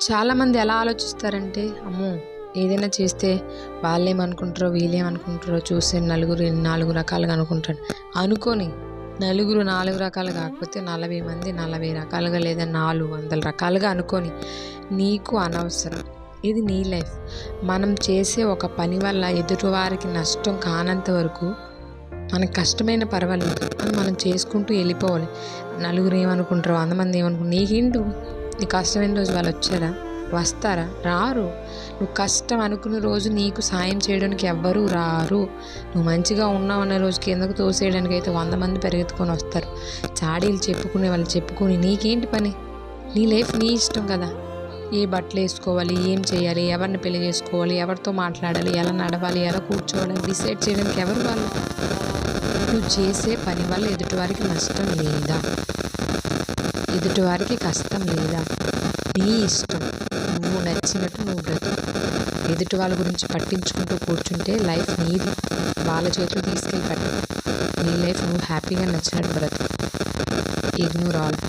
చాలామంది ఎలా ఆలోచిస్తారంటే, అమ్మో! ఏదైనా చేస్తే వాళ్ళేమనుకుంటారో, వీళ్ళేమనుకుంటారో చూసి నలుగురు 4 రకాలుగా అనుకుంటారు. అనుకోని నలుగురు 4 రకాలు కాకపోతే 40 మంది 40 రకాలుగా లేదా 400 రకాలుగా అనుకోని నీకు అనవసరం. ఇది నీ లైఫ్. మనం చేసే ఒక పని వల్ల ఎదుటివారికి నష్టం కానంత వరకు మనకు కష్టమైన పర్వాలేదు అని మనం చేసుకుంటూ వెళ్ళిపోవాలి. నలుగురు ఏమనుకుంటారో, 100 మంది ఏమనుకుంటారు, నీకేంటి? నీ కష్టమైన రోజు వాళ్ళు వచ్చారా? వస్తారా? రారు. నువ్వు కష్టం అనుకున్న రోజు నీకు సాయం చేయడానికి ఎవ్వరూ రారు. నువ్వు మంచిగా ఉన్నావు అన్న రోజు కిందకు తోసేయడానికి అయితే 100 మంది పరిగెత్తుకొని వస్తారు. చాడీలు చెప్పుకునే వాళ్ళు చెప్పుకొని నీకేంటి పని? నీ లైఫ్ నీ ఇష్టం కదా. ఏ బట్టలు వేసుకోవాలి, ఏం చేయాలి, ఎవరిని పెళ్లి చేసుకోవాలి, ఎవరితో మాట్లాడాలి, ఎలా నడవాలి, ఎలా కూర్చోవాలి డిసైడ్ చేయడానికి ఎవరు వాళ్ళు? నువ్వు చేసే పని వల్ల ఎదుటివారికి నష్టం లేదా? ఎదుటివారికి కష్టం లేదా? నీ ఇష్టం. నువ్వు నచ్చినట్టు నువ్వు బ్రతుకు. ఎదుటి వాళ్ళ గురించి పట్టించుకుంటూ కూర్చుంటే లైఫ్ నీది. వాళ్ళ చేతులు తీసుకెళ్ళి పట్టు. నీ లైఫ్ నువ్వు హ్యాపీగా నచ్చినట్టు బ్రతుకు. Ignore all.